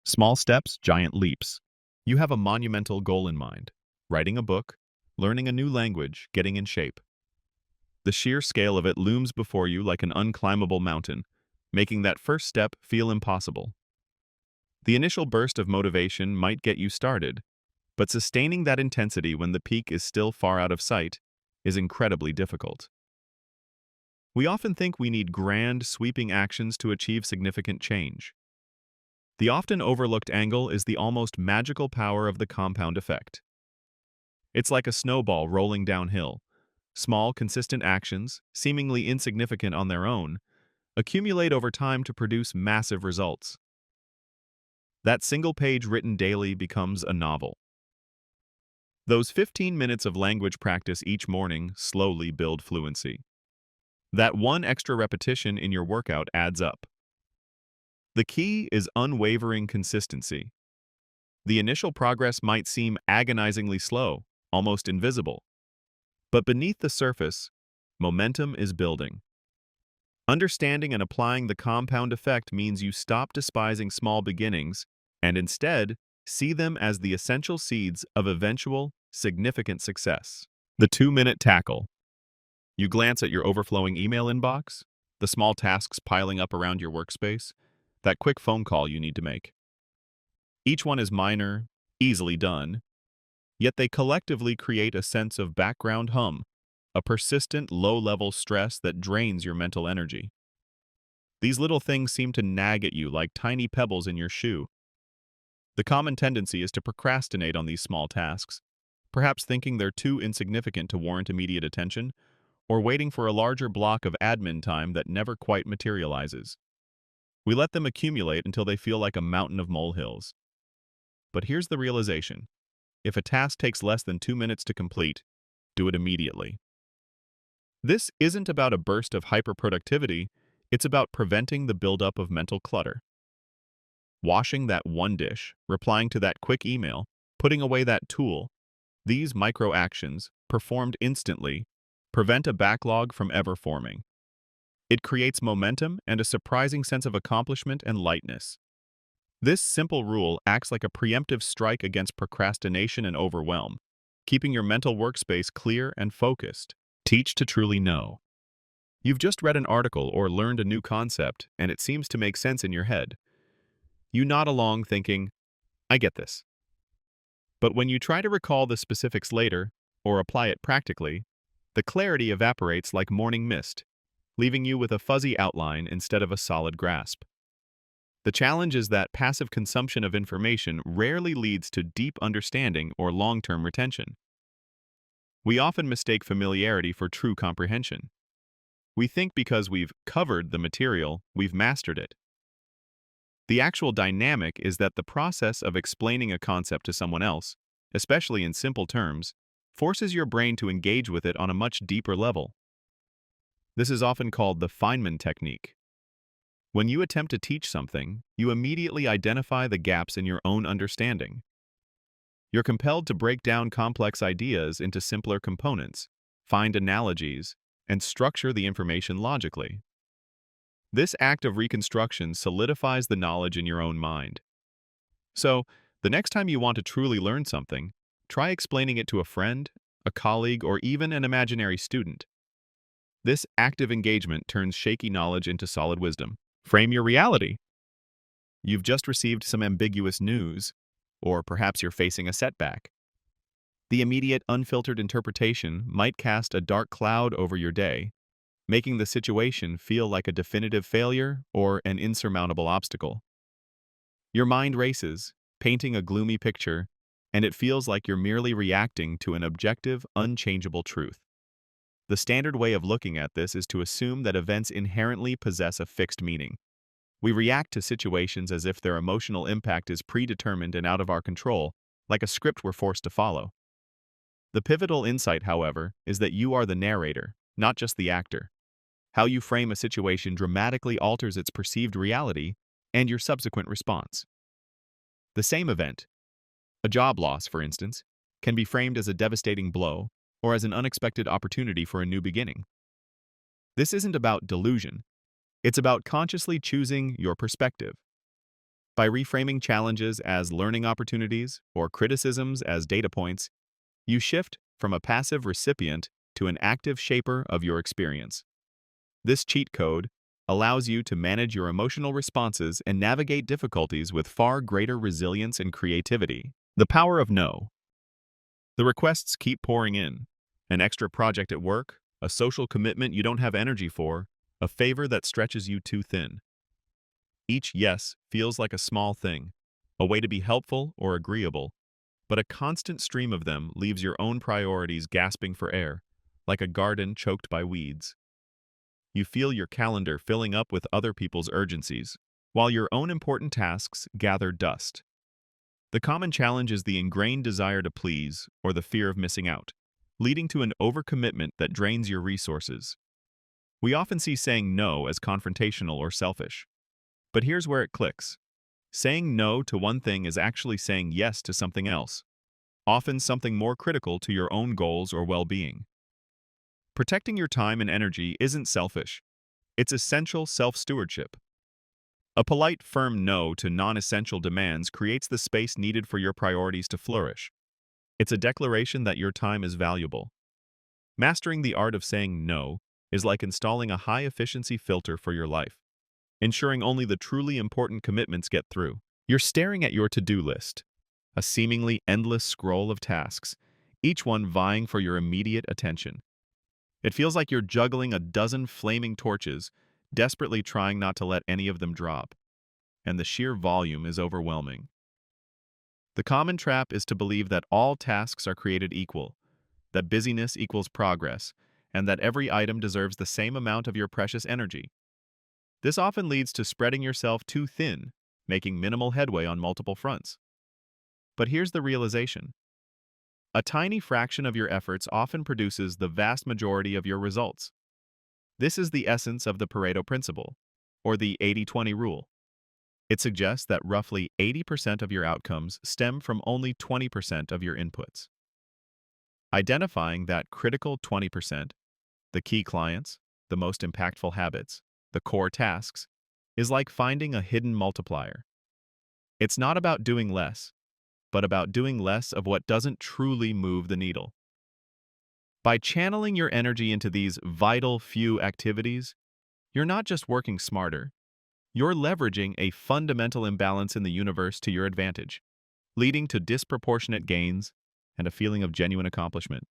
Small steps, giant leaps. You have a monumental goal in mind. Writing a book, learning a new language, getting in shape. The sheer scale of it looms before you like an unclimbable mountain, making that first step feel impossible. The initial burst of motivation might get you started, but sustaining that intensity when the peak is still far out of sight is incredibly difficult. We often think we need grand, sweeping actions to achieve significant change. The often overlooked angle is the almost magical power of the compound effect. It's like a snowball rolling downhill. Small, consistent actions, seemingly insignificant on their own, accumulate over time to produce massive results. That single page written daily becomes a novel. Those 15 minutes of language practice each morning slowly build fluency. That one extra repetition in your workout adds up. The key is unwavering consistency. The initial progress might seem agonizingly slow, almost invisible. But beneath the surface, momentum is building. Understanding and applying the compound effect means you stop despising small beginnings and instead see them as the essential seeds of eventual, significant success. The 2-minute tackle. You glance at your overflowing email inbox, the small tasks piling up around your workspace, that quick phone call you need to make. Each one is minor, easily done, yet they collectively create a sense of background hum, a persistent low-level stress that drains your mental energy. These little things seem to nag at you like tiny pebbles in your shoe. The common tendency is to procrastinate on these small tasks, perhaps thinking they're too insignificant to warrant immediate attention, or waiting for a larger block of admin time that never quite materializes. We let them accumulate until they feel like a mountain of molehills. But here's the realization. If a task takes less than 2 minutes to complete, do it immediately. This isn't about a burst of hyperproductivity, it's about preventing the buildup of mental clutter. Washing that one dish, replying to that quick email, putting away that tool, these micro actions, performed instantly, prevent a backlog from ever forming. It creates momentum and a surprising sense of accomplishment and lightness. This simple rule acts like a preemptive strike against procrastination and overwhelm, keeping your mental workspace clear and focused. Teach to truly know. You've just read an article or learned a new concept, and it seems to make sense in your head. You nod along thinking, I get this. But when you try to recall the specifics later, or apply it practically, the clarity evaporates like morning mist, leaving you with a fuzzy outline instead of a solid grasp. The challenge is that passive consumption of information rarely leads to deep understanding or long-term retention. We often mistake familiarity for true comprehension. We think because we've covered the material, we've mastered it. The actual dynamic is that the process of explaining a concept to someone else, especially in simple terms, forces your brain to engage with it on a much deeper level. This is often called the Feynman technique. When you attempt to teach something, you immediately identify the gaps in your own understanding. You're compelled to break down complex ideas into simpler components, find analogies, and structure the information logically. This act of reconstruction solidifies the knowledge in your own mind. So, the next time you want to truly learn something, try explaining it to a friend, a colleague, or even an imaginary student. This active engagement turns shaky knowledge into solid wisdom. Frame your reality. You've just received some ambiguous news, or perhaps you're facing a setback. The immediate, unfiltered interpretation might cast a dark cloud over your day, making the situation feel like a definitive failure or an insurmountable obstacle. Your mind races, painting a gloomy picture, and it feels like you're merely reacting to an objective, unchangeable truth. The standard way of looking at this is to assume that events inherently possess a fixed meaning. We react to situations as if their emotional impact is predetermined and out of our control, like a script we're forced to follow. The pivotal insight, however, is that you are the narrator, not just the actor. How you frame a situation dramatically alters its perceived reality and your subsequent response. The same event, a job loss, for instance, can be framed as a devastating blow or as an unexpected opportunity for a new beginning. This isn't about delusion. It's about consciously choosing your perspective. By reframing challenges as learning opportunities or criticisms as data points, you shift from a passive recipient to an active shaper of your experience. This cheat code allows you to manage your emotional responses and navigate difficulties with far greater resilience and creativity. The power of no. The requests keep pouring in. An extra project at work, a social commitment you don't have energy for, a favor that stretches you too thin. Each yes feels like a small thing, a way to be helpful or agreeable, but a constant stream of them leaves your own priorities gasping for air, like a garden choked by weeds. You feel your calendar filling up with other people's urgencies, while your own important tasks gather dust. The common challenge is the ingrained desire to please or the fear of missing out, leading to an overcommitment that drains your resources. We often see saying no as confrontational or selfish. But here's where it clicks. Saying no to one thing is actually saying yes to something else, often something more critical to your own goals or well-being. Protecting your time and energy isn't selfish. It's essential self-stewardship. A polite, firm no to non-essential demands creates the space needed for your priorities to flourish. It's a declaration that your time is valuable. Mastering the art of saying no is like installing a high-efficiency filter for your life, ensuring only the truly important commitments get through. You're staring at your to-do list, a seemingly endless scroll of tasks, each one vying for your immediate attention. It feels like you're juggling a dozen flaming torches, desperately trying not to let any of them drop, and the sheer volume is overwhelming. The common trap is to believe that all tasks are created equal, that busyness equals progress, and that every item deserves the same amount of your precious energy. This often leads to spreading yourself too thin, making minimal headway on multiple fronts. But here's the realization. A tiny fraction of your efforts often produces the vast majority of your results. This is the essence of the Pareto principle, or the 80-20 rule. It suggests that roughly 80% of your outcomes stem from only 20% of your inputs. Identifying that critical 20%, the key clients, the most impactful habits, the core tasks, is like finding a hidden multiplier. It's not about doing less, but about doing less of what doesn't truly move the needle. By channeling your energy into these vital few activities, you're not just working smarter, you're leveraging a fundamental imbalance in the universe to your advantage, leading to disproportionate gains and a feeling of genuine accomplishment.